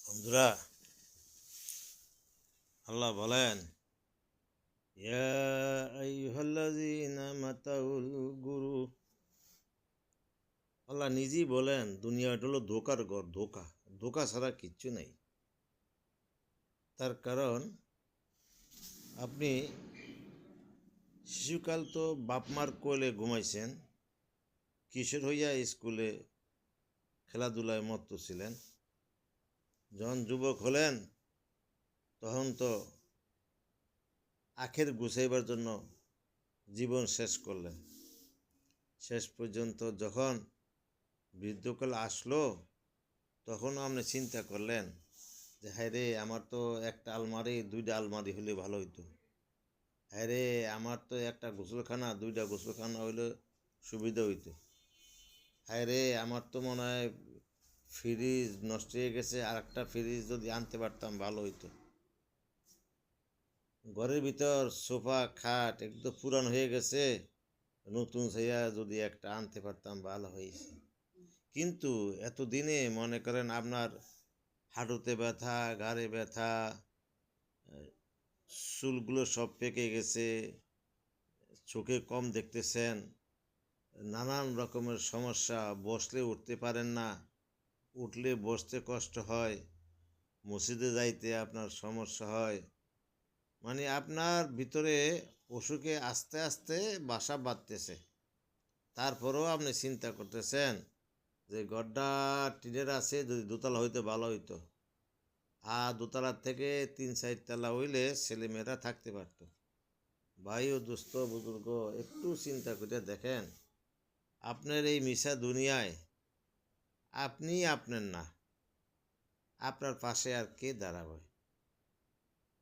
বন্ধুরা, আল্লাহ বলেন, ইয়া আইয়ুহাল্লাযীনা মাতাউল গুরু। আল্লাহ নিজেই বলেন দুনিয়াটা হলো ধোকার ঘর। ধোকা ধোকা ছাড়া কিচ্ছু নেই। তার কারণ আপনি শিশুকাল তো বাপ মার কোলে ঘুমাইছেন, কিশোর হইয়া স্কুলে খেলাধুলায় মত্ত ছিলেন, যখন যুবক হলেন তখন তো আখের গুছাইবার জন্য জীবন শেষ করলেন। শেষ পর্যন্ত যখন বৃদ্ধকাল আসলো তখন আপনি চিন্তা করলেন যে হ্যাঁ রে, আমার তো একটা আলমারি দুইটা আলমারি হলে ভালো হইতো। হ্যাঁ রে, আমার তো একটা গোসলখানা দুইটা গোসলখানা হইলে সুবিধা হইতো। হ্যাঁ রে, আমার তো মনে হয় ফ্রিজ নষ্ট হয়ে গেছে, আর একটা ফ্রিজ যদি আনতে পারতাম ভালো হইতো। ঘরের ভিতর সোফা খাট একদম পুরান হয়ে গেছে, নতুন ছাইয়া যদি একটা আনতে পারতাম ভালো হয়েছে। কিন্তু এতদিনে মনে করেন আপনার হাঁটুতে ব্যথা, ঘাড়ে ব্যথা, চুলগুলো সব পেকে গেছে, চোখে কম দেখতেছেন, নানান রকমের সমস্যা, বসলে উঠতে পারেন না, উঠলে বসতে কষ্ট হয়, মসজিদে যাইতে আপনার সমস্যা হয়। মানে আপনার ভিতরে অসুখে আস্তে আস্তে বাসা বাঁধতেছে। তারপরেও আপনি চিন্তা করতেছেন যে ঘরটা টিনের আছে, যদি দোতলা হইতে ভালো হইতো, আর দোতলার থেকে ৩-৪ তলা হইলে ছেলেমেয়েরা থাকতে পারতো। ভাই ও দোস্ত বুজুর্গ, একটু চিন্তা করে দেখেন, আপনার এই মিশা দুনিয়ায় আপনি আপনার না, আপনার পাশে আর কে দাঁড়াবে?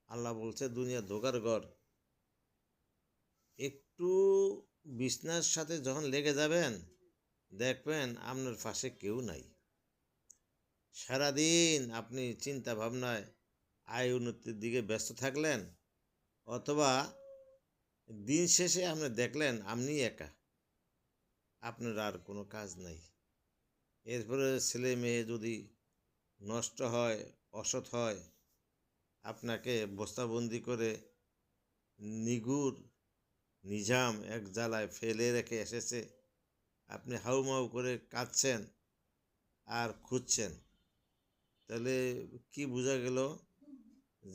আল্লাহ বলছে দুনিয়া ধোকার ঘর। একটু বিছনার সাথে যখন লেগে যাবেন, দেখবেন আপনার পাশে কেউ নাই। সারাদিন আপনি চিন্তা ভাবনায় আয় উন্নতির দিকে ব্যস্ত থাকলেন, অথবা দিন শেষে আপনি দেখলেন আপনি একা, আপনার আর কোনো কাজ নাই। এরপরে ছেলে মেয়ে যদি নষ্ট হয়, অসৎ হয়, আপনাকে বস্তাবন্দি করে নিগুর নিজাম এক জ্বালায় ফেলে রেখে এসেছে, আপনি হাউমাউ করে কাঁদছেন আর খুঁজছেন। তাহলে কি বোঝা গেল?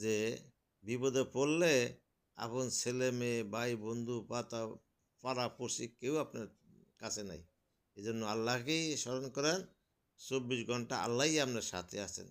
যে বিপদে পড়লে আপন ছেলে মেয়ে ভাই বন্ধু পাড়া পড়শি কেউ আপনার কাছে নাই। এই জন্য আল্লাহকেই স্মরণ করেন, 24 ঘন্টা আল্লাহই আপনার সাথে আছেন।